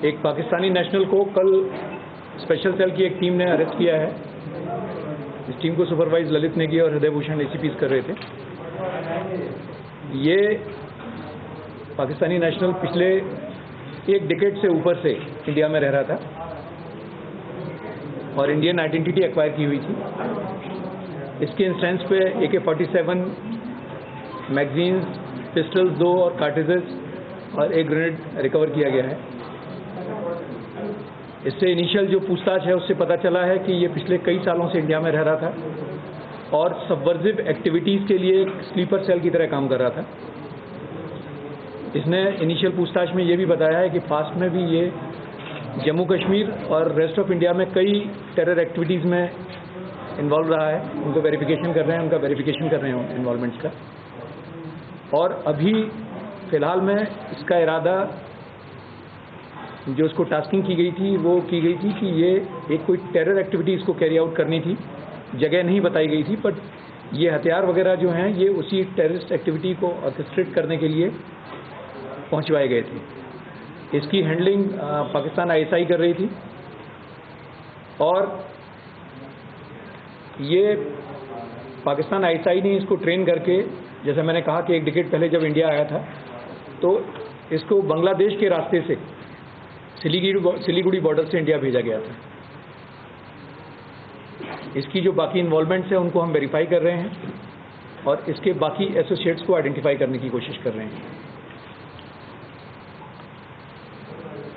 एक पाकिस्तानी नेशनल को कल स्पेशल सेल की एक टीम ने अरेस्ट किया है। इस टीम को सुपरवाइज ललित नेगी और हृदय भूषण एसीपीज कर रहे थे। ये पाकिस्तानी नेशनल पिछले एक डिकेड से ऊपर से इंडिया में रह रहा था और इंडियन आइडेंटिटी एक्वायर की हुई थी। इसके इंस्टेंस पे AK-47 मैगजीन्स, पिस्टल्स 2 और कार्ट्रिजेस और एक ग्रेनेड रिकवर किया गया है। इससे इनिशियल जो पूछताछ है उससे पता चला है कि ये पिछले कई सालों से इंडिया में रह रहा था और सबवर्सिव एक्टिविटीज़ के लिए एक स्लीपर सेल की तरह काम कर रहा था। इसने इनिशियल पूछताछ में ये भी बताया है कि पास्ट में भी ये जम्मू कश्मीर और रेस्ट ऑफ इंडिया में कई टेरर एक्टिविटीज़ में इन्वॉल्व रहा है। उनको वेरिफिकेशन कर रहे हैं, उनका वेरिफिकेशन कर रहे हैं इन्वॉल्वमेंट्स का। और अभी फ़िलहाल में इसका इरादा जो उसको टास्किंग की गई थी वो की गई थी कि ये एक कोई टेरर एक्टिविटीज़ को कैरी आउट करनी थी। जगह नहीं बताई गई थी, बट ये हथियार वगैरह जो हैं ये उसी टेररिस्ट एक्टिविटी को ऑर्केस्ट्रेट करने के लिए पहुंचवाए गए थे। इसकी हैंडलिंग पाकिस्तान ISI कर रही थी और ये पाकिस्तान ISI ने इसको ट्रेन करके, जैसे मैंने कहा कि एक डिकेड पहले जब इंडिया आया था तो इसको बांग्लादेश के रास्ते से सिलीगुड़ी बॉर्डर से इंडिया भेजा गया था। इसकी जो बाकी इन्वॉल्वमेंट्स हैं उनको हम वेरीफाई कर रहे हैं और इसके बाकी एसोसिएट्स को आइडेंटिफाई करने की कोशिश कर रहे हैं।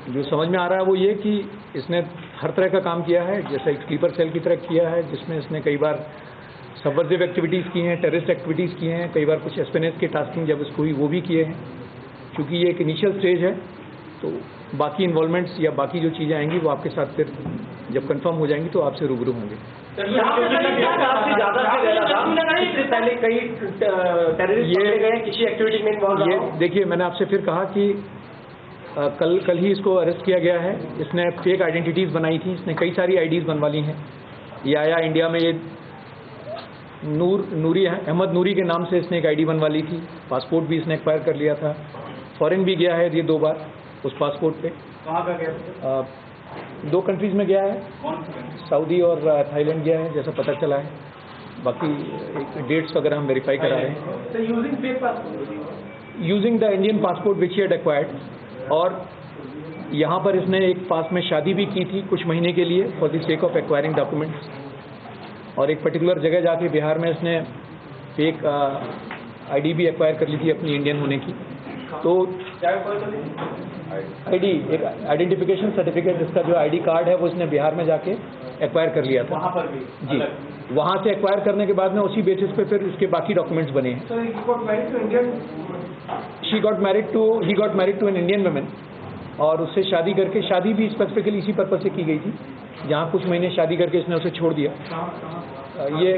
जो समझ में आ रहा है वो ये कि इसने हर तरह का काम किया है, जैसे एक स्लीपर सेल की तरह किया है, जिसमें इसने कई बार सबवर्सिव एक्टिविटीज़ की हैं, टेररिस्ट एक्टिविटीज़ की हैं, कई बार कुछ एस्पेनेस के टास्किंग जब इसको हुई वो भी किए हैं। क्योंकि ये एक इनिशियल स्टेज है तो बाकी इन्वॉल्वमेंट्स या बाकी जो चीज़ें आएंगी वो आपके साथ फिर जब कंफर्म हो जाएंगी तो आपसे रूबरू होंगे। ये देखिए, मैंने आपसे फिर कहा कि कल ही इसको अरेस्ट किया गया है। इसने फेक आइडेंटिटीज़ बनाई थी, इसने कई सारी आईडीज़ बनवा ली हैं। ये आया इंडिया में, ये अहमद नूरी के नाम से इसने एक आईडी बनवा ली थी। पासपोर्ट भी इसने एक्वायर कर लिया था। फॉरेन भी गया है ये 2 बार उस पासपोर्ट पे। कहाँ का गया? 2 कंट्रीज़ में गया है, सऊदी और थाईलैंड गया है जैसा पता चला है। बाकी डेट्स वगैरह हम वेरीफाई करा रहे हैं। Using the Indian passport which he had acquired. और यहाँ पर इसने एक पास में शादी भी की थी कुछ महीने के लिए for the sake of acquiring documents. और एक पर्टिकुलर जगह जाके बिहार में इसने एक आईडी भी एक्वायर कर ली थी अपनी इंडियन होने की। तो आईडी, एक आइडेंटिफिकेशन सर्टिफिकेट, जिसका जो आईडी कार्ड है वो इसने बिहार में जाके एक्वायर कर लिया था। वहाँ पर भी जी, वहाँ से एक्वायर करने के बाद में उसी बेसिस पे फिर इसके बाकी डॉक्यूमेंट्स बने हैं। He got married to an Indian women और उससे शादी करके, शादी भी स्पेसिफिकली इसी पर्पज से की गई थी, जहाँ कुछ महीने शादी करके इसने उसे छोड़ दिया। ये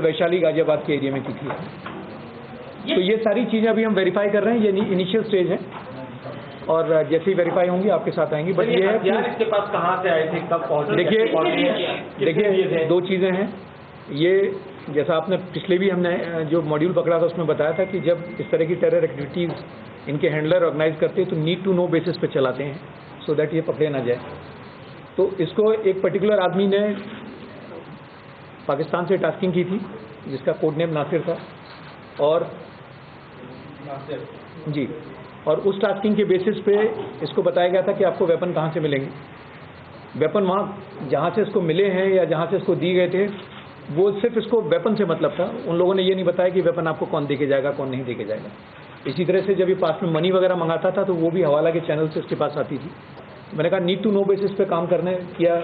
वैशाली गाजियाबाद के एरिया में की थी। तो ये सारी चीज़ें अभी हम वेरीफाई कर रहे हैं, ये इनिशियल स्टेज है और जैसे ही वेरीफाई होंगी आपके साथ आएंगी। बट ये है कि इसके पास कहाँ से आए थे, कब पहुँचे? देखिए 2 चीज़ें हैं। ये जैसा आपने पिछले भी हमने जो मॉड्यूल पकड़ा था उसमें बताया था कि जब इस तरह की टेरर एक्टिविटीज़ इनके हैंडलर ऑर्गेनाइज करते हैं तो नीड टू नो बेसिस पे चलाते हैं, सो दैट ये पकड़े ना जाए। तो इसको एक पर्टिकुलर आदमी ने पाकिस्तान से टास्किंग की थी जिसका कोड नेम नासिर था और जी, और उस टास्किंग के बेसिस पे इसको बताया गया था कि आपको वेपन कहाँ से मिलेंगे। वेपन वहाँ जहाँ से इसको मिले हैं या जहाँ से इसको दिए गए थे वो सिर्फ इसको वेपन से मतलब था। उन लोगों ने ये नहीं बताया कि वेपन आपको कौन देके जाएगा, कौन नहीं देके जाएगा। इसी तरह से जब ये पास में मनी वगैरह मंगाता था तो वो भी हवाला के चैनल से उसके पास आती थी। मैंने कहा नीड टू नो बेसिस पे काम करने किया,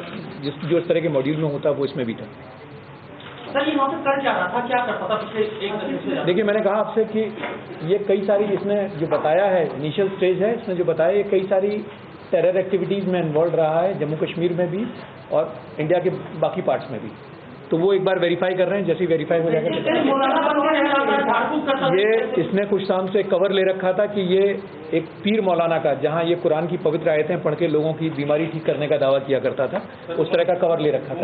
जो इस तरह के मॉड्यूल में होता वो इसमें भी था। सर, ये वहाँ पे कर क्या रहा था, क्या करता था पिछले 1 महीने से? देखिए, मैंने कहा आपसे कि ये कई सारी, इसने जो बताया है इनिशियल स्टेज है, इसने जो बताया ये कई सारी टेरर एक्टिविटीज़ में इन्वॉल्व रहा है, जम्मू कश्मीर में भी और इंडिया के बाकी पार्ट्स में भी। तो वो एक बार वेरीफाई कर रहे हैं, जैसे ही वेरीफाई हो जाएगा। ये इसने कुछ शाम से कवर ले रखा था कि ये एक पीर मौलाना का, जहाँ ये कुरान की पवित्र आयतें पढ़ के लोगों की बीमारी ठीक करने का दावा किया करता था, उस तरह का कवर ले रखा था।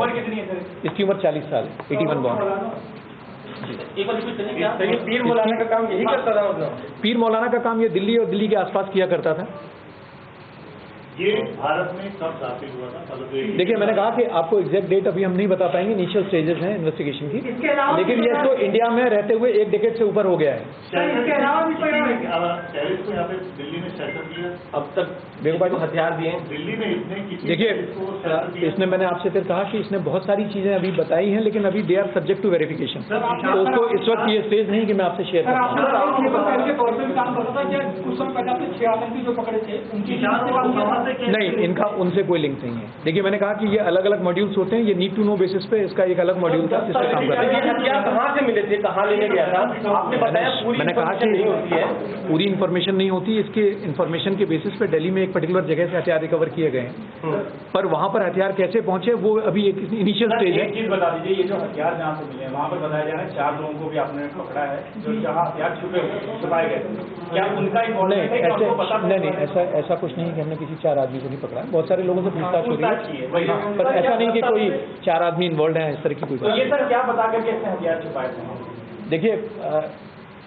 इसकी उम्र 40 साल है, 81 बॉर्न। पीर मौलाना का काम यही करता था? मतलब पीर मौलाना का काम ये दिल्ली और दिल्ली के आसपास किया करता था। ये भारत में कब दाखिल हुआ था? देखिए, मैंने कहा कि आपको एग्जैक्ट डेट अभी हम नहीं बता पाएंगे, इनिशियल स्टेजेस हैं इन्वेस्टिगेशन की, लेकिन ये तो इंडिया में रहते हुए 1 डिकेड से ऊपर हो गया है। इसके अलावा भी कोई टेररिस्ट को यहाँ पे दिल्ली में सेटअप किया, अब तक देखो भाई हथियार दिए दिल्ली में इतने किसी देखिए, इसने मैंने आपसे फिर कहा कि इसने बहुत सारी चीजें अभी बताई हैं, लेकिन अभी they are subject to verification, तो उसको इस वक्त ये स्टेज नहीं कि मैं आपसे शेयर करूँ। नहीं, इनका उनसे कोई लिंक नहीं है। देखिए, मैंने कहा कि ये अलग अलग मॉड्यूल्स होते हैं, ये नीड टू नो बेसिस पे इसका एक अलग मॉड्यूल था जिस पे काम कर रहे हैं। कहाँ से मिले थे, कहाँ लेने गया था? आपने बताया मैंने कहा कि पूरी इन्फॉर्मेशन नहीं होती, इसके इन्फॉर्मेशन के बेसिस पे दिल्ली में एक पर्टिकुलर जगह से हथियार रिकवर किए गए हैं, पर वहां पर हथियार कैसे पहुंचे वो अभी एक इनिशियल स्टेज है। एक चीज बता दीजिए, ये जो हथियार जहाँ से मिले हैं वहाँ पर बताया जा रहा है 4 लोगों को भी आपने पकड़ा है जो जहाँ हथियार छुपाए गए, क्या उनका नहीं, ऐसा कुछ नहीं कि हमने किसी 4 आदमी को नहीं पकड़ा, बहुत सारे लोगों से पूछताछ हो रही है, पर ऐसा नहीं कि कोई 4 आदमी इन्वॉल्व है, इस तरह की कोई बात। ये सर क्या बता करके इसने हथियार छुपाए थे? देखिए,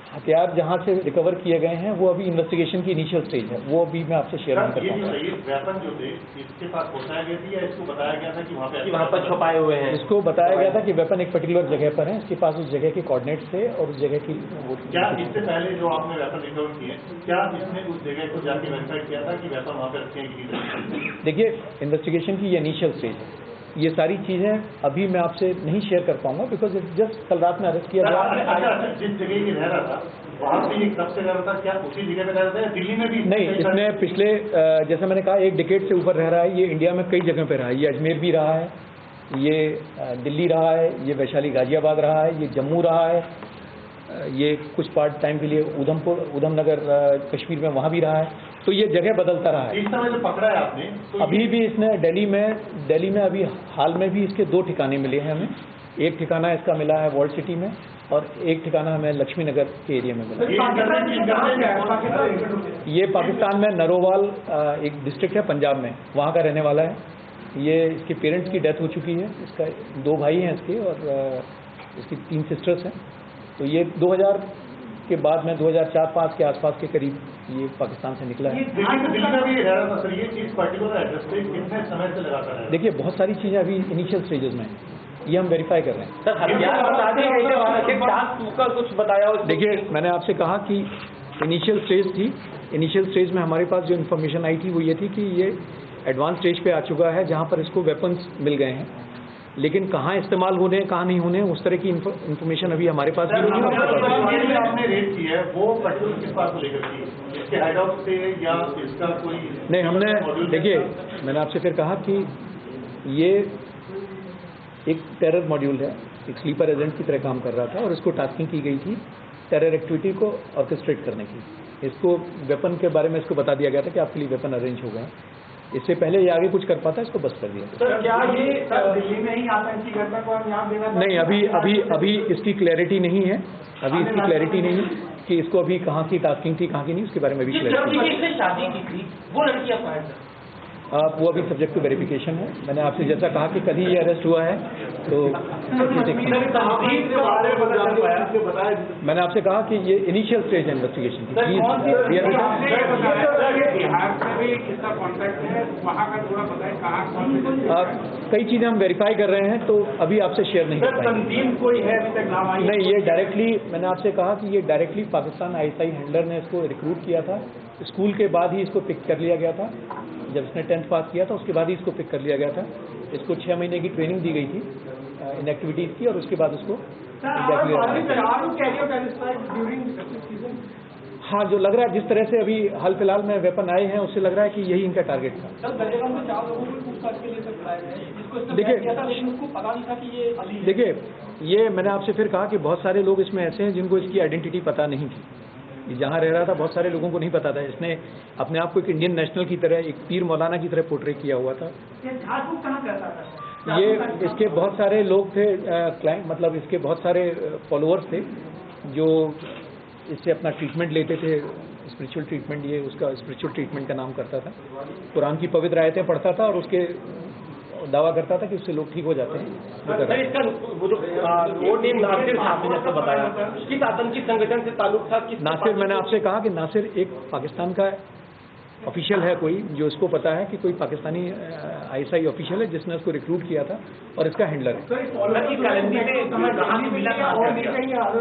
हथियार जहाँ से रिकवर किए गए हैं वो अभी इन्वेस्टिगेशन की इनिशियल स्टेज है, वो अभी मैं आपसे शेयर नहीं कर पाऊंगा। वेपन जो थे इसके पास पहुंचाए गए थे या इसको बताया गया था कि वहाँ पर छुपाए हुए हैं? इसको बताया गया था कि वेपन एक पर्टिकुलर जगह पर है, इसके पास उस जगह के कोऑर्डिनेट्स थे और उस जगह की क्या इससे पहले जो आपने वेपन रिकवर किए, क्या इसने उस जगह को जाके वेरीफाई किया था कि वेपन वहाँ पे रखे हैं? देखिए, इन्वेस्टिगेशन की ये इनिशियल स्टेज है, ये सारी चीजें अभी मैं आपसे नहीं शेयर कर पाऊंगा बिकॉज जस्ट कल रात में अरेस्ट किया गया। जिस जगह ये रह रहा था वहाँ पे एक कब से रह रहा था, क्या उसी जगह पे रह रहा था या दिल्ली में भी? नहीं, इसने पिछले जैसे मैंने कहा 1 डिकेड से ऊपर रह रहा है, ये इंडिया में कई जगह पे रहा है, ये अजमेर भी रहा है, ये दिल्ली रहा है, ये वैशाली गाजियाबाद रहा है, ये जम्मू रहा है, ये कुछ पार्ट टाइम के लिए उधमनगर कश्मीर में वहाँ भी रहा है, तो ये जगह बदलता रहा है। इस समय जो पकड़ा है आपने तो अभी भी इसने दिल्ली में अभी हाल में भी इसके 2 ठिकाने मिले हैं हमें, एक ठिकाना इसका मिला है वॉल्ट सिटी में और एक ठिकाना हमें लक्ष्मी नगर के एरिया में मिला। ये पाकिस्तान में नरोवाल एक डिस्ट्रिक्ट है पंजाब में, वहाँ का रहने वाला है। ये इसके पेरेंट्स की डेथ हो चुकी है, इसका 2 भाई हैं इसके और इसकी 3 सिस्टर्स हैं। तो ये 2000 के बाद में 2004-05 के आसपास के करीब ये पाकिस्तान से निकला है। देखिए, बहुत सारी चीज़ें अभी इनिशियल स्टेजेस में हैं, ये हम वेरीफाई कर रहे हैं। सर, कुछ बताया? देखिए, मैंने आपसे कहा कि इनिशियल स्टेज थी, इनिशियल स्टेज में हमारे पास जो इन्फॉर्मेशन आई थी वो ये थी कि ये एडवांस स्टेज पे आ चुका है जहाँ पर इसको वेपन्स मिल गए हैं, लेकिन कहाँ इस्तेमाल होने हैं कहाँ नहीं होने उस तरह की इन्फॉर्मेशन अभी हमारे पास भी नहीं है। आपने रेड की है वो पर्टिकुलर किस बात को लेकर की, इसके हेड ऑफ से या इसका कोई? नहीं, हमने देखिए, मैंने आपसे फिर कहा कि ये एक टेरर मॉड्यूल है, एक स्लीपर एजेंट की तरह काम कर रहा था और इसको टास्किंग की गई थी टेरर एक्टिविटी को ऑर्केस्ट्रेट करने की। इसको वेपन के बारे में इसको बता दिया गया था कि आपके लिए वेपन अरेंज हो गए, इससे पहले ये आगे कुछ कर पाता, इसको बस कर दिया। सर, क्या ये दिल्ली में ही आतंकी घटना को अंजाम देना? नहीं, अभी इसकी क्लैरिटी नहीं है, अभी इसकी क्लैरिटी नहीं है कि इसको अभी कहाँ की टास्किंग थी कहाँ की नहीं, उसके बारे में भी क्लैरिटी। शादी की थी वो लड़की आप पाए सर? वो अभी सब्जेक्ट टू वेरिफिकेशन है। मैंने आपसे जैसा कहा कि कल ही ये अरेस्ट हुआ है, तो मैंने आपसे कहा कि ये इनिशियल स्टेज है इन्वेस्टिगेशन की। कई चीजें हम वेरीफाई कर रहे हैं, तो अभी आपसे शेयर नहीं कर पाएंगे। नहीं, ये डायरेक्टली, मैंने आपसे कहा कि ये डायरेक्टली पाकिस्तान ISI हैंडलर ने इसको रिक्रूट किया था, स्कूल के बाद ही इसको पिक कर लिया गया था। जब इसने 10th पास किया था उसके बाद ही इसको पिक कर लिया गया था। इसको 6 महीने की ट्रेनिंग दी गई थी इन एक्टिविटीज़ की और उसके बाद उसको हाँ, जो लग रहा है जिस तरह से अभी हाल फिलहाल में वेपन आए हैं उससे लग रहा है कि यही इनका टारगेट था। देखिए, ये मैंने आपसे फिर कहा कि बहुत सारे लोग इसमें ऐसे हैं जिनको इसकी आइडेंटिटी पता नहीं थी। जहाँ रह रहा था बहुत सारे लोगों को नहीं पता था। इसने अपने आप को एक इंडियन नेशनल की तरह, एक पीर मौलाना की तरह पोर्ट्रे किया हुआ था। ये इसके बहुत सारे लोग थे, क्लाइंट मतलब इसके बहुत सारे फॉलोअर्स थे जो इससे अपना ट्रीटमेंट लेते थे, स्पिरिचुअल ट्रीटमेंट। ये उसका स्पिरिचुअल ट्रीटमेंट का नाम करता था, कुरान की पवित्र आयतें पढ़ता था और उसके दावा करता था कि उससे लोग ठीक हो जाते हैं। सर, इसका वो नेम नासिर था, आपने जैसा बताया, किस आतंकी संगठन से ताल्लुक था? नासिर, मैंने आपसे कहा कि नासिर एक पाकिस्तान का ऑफिशियल है कोई जो इसको पता है कि कोई पाकिस्तानी ISI ऑफिशियल है जिसने उसको रिक्रूट किया था और इसका हैंडलर है।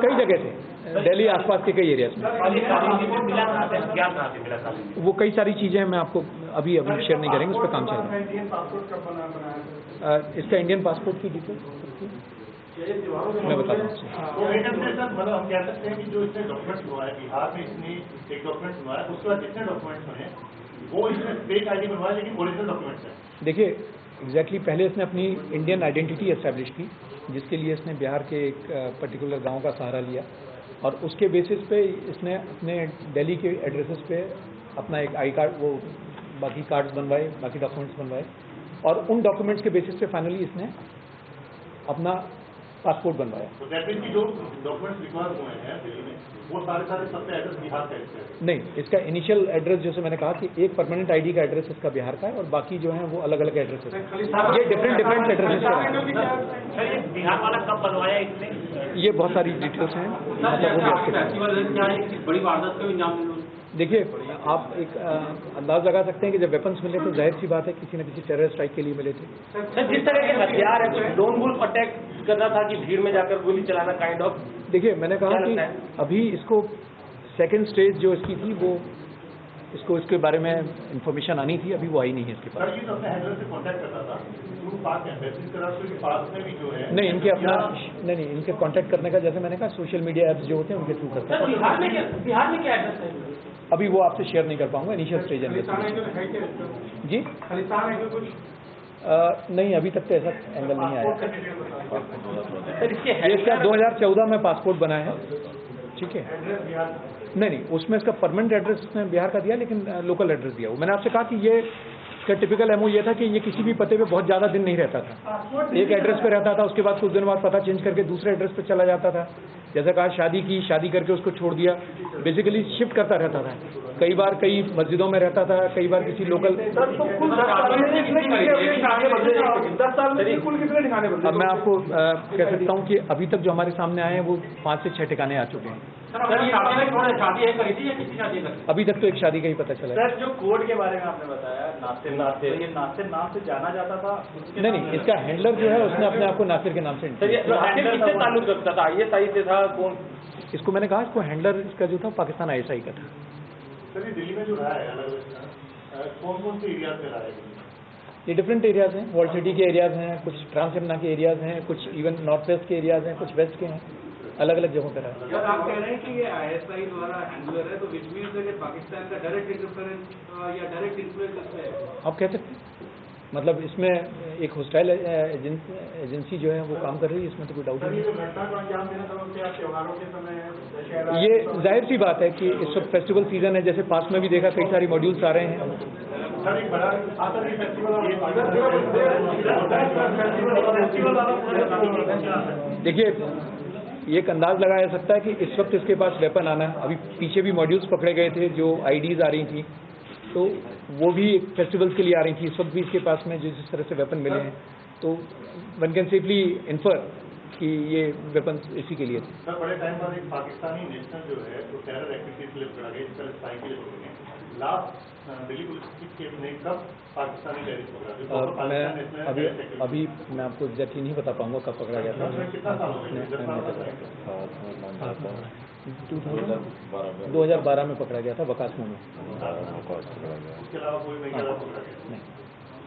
कई जगह से, दिल्ली आसपास के कई एरियाज में। वो कई सारी चीज़ें हैं, मैं आपको अभी शेयर नहीं करेंगे, उस पर काम चल रहा है। इसका इंडियन पासपोर्ट की डिटेल मैं बता दूँ आपसे। तो मतलब हम कह सकते हैं कि जो इसने डॉक्यूमेंट हुआ है बिहार में, इसने एक डॉक्यूमेंट बनवाया, उसके बाद जितने डॉक्यूमेंट्स बने वो इसने फेक ID बनवाया लेकिन ओरिजिनल डॉक्यूमेंट्स हैं। देखिए एग्जैक्टली पहले इसने अपनी इंडियन आइडेंटिटी एस्टैब्लिश की, जिसके लिए इसने बिहार के एक पर्टिकुलर गांव का सहारा लिया और उसके बेसिस पे इसने अपने दिल्ली के एड्रेसेस पे अपना एक आई कार्ड, वो बाकी कार्ड्स बनवाए, बाकी डॉक्यूमेंट्स बनवाए और उन डॉक्यूमेंट्स के बेसिस पे फाइनली इसने अपना पासपोर्ट बनवाया। तो दैट मींस कि जो डॉक्यूमेंट्स रिक्वायर हुए हैं दिल्ली में वो सारे सब पे एड्रेस बिहार का है। नहीं, इसका इनिशियल एड्रेस जैसे मैंने कहा कि एक परमानेंट ID का एड्रेस इसका बिहार का है और बाकी जो है वो अलग अलग एड्रेस है। ये डिफरेंट एड्रेसेस का है। बिहार वाला कब बनवाया इसने? ये बहुत सारी डिटेल्स हैं, मतलब वो भी आपके पास। बड़ी वारदात को अंजाम देना। देखिए आप एक अंदाज लगा सकते हैं कि जब वेपन्स मिले तो जाहिर सी बात है किसी न किसी टेरर स्ट्राइक के लिए मिले थे। सर जिस तरह के हथियार है, कुछ लोन वुल्फ अटैक करना था कि भीड़ में जाकर गोली चलाना काइंड ऑफ। देखिए मैंने कहा कि अभी इसको सेकंड स्टेज जो इसकी थी वो इसको इसके बारे में इंफॉर्मेशन आनी थी, अभी वो आई नहीं है इसके पास। सर ये तो अपने हैंडलर से कांटेक्ट करता था थ्रू पाक एम्बेसी की तरफ से, पास में भी जो है नहीं इनके अपना नहीं इनके कांटेक्ट करने का, जैसे मैंने कहा सोशल मीडिया ऐप्स जो होते हैं उनके थ्रू करता है। बिहार में क्या एड्रेस है? अभी वो आपसे शेयर नहीं कर पाऊंगा, इनिशियल स्टेज है जी। नहीं अभी तक तो ऐसा एंगल नहीं आया। ये इसका 2014 में पासपोर्ट बना है, ठीक है। नहीं उसमें इसका परमानेंट एड्रेस उसने बिहार का दिया लेकिन लोकल एड्रेस दिया। वो मैंने आपसे कहा कि ये इसका टिपिकल MO ये था कि ये किसी भी पते पे बहुत ज़्यादा दिन नहीं रहता था, एक एड्रेस पे रहता था, उसके बाद कुछ दिन बाद पता चेंज करके दूसरे एड्रेस पे चला जाता था। जैसे कहा शादी करके उसको छोड़ दिया, बेसिकली शिफ्ट करता रहता था। कई बार कई मस्जिदों में रहता था, कई बार किसी लोकल। अब मैं आपको कह सकता हूँ कि अभी तक जो हमारे सामने आए हैं वो 5 से 6 ठिकाने आ चुके हैं। अभी तक तो एक शादी का ही पता चला। सर जो कोड के बारे में आपने बताया नासिर, तो ये नासिर नाम से जाना जाता था? नहीं इसका हैंडलर जो है उसने अपने आप को नासिर के नाम से किससे ताल्लुक रखता था? ISI से था? कौन? इसको मैंने कहा इसको हैंडलर इसका जो था पाकिस्तान ISI का था। सर ये दिल्ली में जो रहा है अलग कौन कौन से एरिया से रहा है? ये डिफरेंट एरियाज हैं, वॉल सिटी के एरियाज हैं, कुछ ट्रांस यमुना के एरियाज हैं, कुछ इवन नॉर्थ वेस्ट के एरियाज हैं, कुछ वेस्ट के हैं, अलग अलग जगहों पर है। सर आप कह रहे हैं कि ये ISI द्वारा हैंडलर है, तो विच मीन्स कि पाकिस्तान का डायरेक्ट इंटरफेरेंस या डायरेक्ट इन्फ्लुएंस इसमें है? आप कह सकते हैं, मतलब इसमें एक हॉस्टाइल एजेंसी जो है वो काम कर रही है, इसमें तो कोई डाउट नहीं। ये जाहिर सी बात है कि इस वक्त फेस्टिवल सीजन है, जैसे पास में भी देखा कई सारी मॉड्यूल्स आ रहे हैं। देखिए ये एक अंदाज लगाया जा सकता है कि इस वक्त इसके पास वेपन आना है। अभी पीछे भी मॉड्यूल्स पकड़े गए थे जो IDs आ रही थी, तो वो भी फेस्टिवल्स के लिए आ रही थी। इस वक्त भी इसके पास में जिस तरह से वेपन मिले हैं तो वन कैन सेफली इन्फर कि ये वेपन इसी के लिए थे। सर बड़े टाइम बाद एक पाकिस्तानी नेशनल जो है तो टेरर एक्टिविटीज के लिए पकड़ा गया, इसका स्पाई के लिए पकड़े गए। लास्ट दिल्ली पुलिस की केस में कब पाकिस्तानी टेररिस्ट पकड़ा गया? मैं अभी मैं आपको एग्जैक्टली नहीं बता पाऊंगा कब पकड़ा गया था। कितना साल हो गया? 2012 में पकड़ा गया था वकास में। उसके अलावा कोई नहीं पकड़ा गया? नहीं।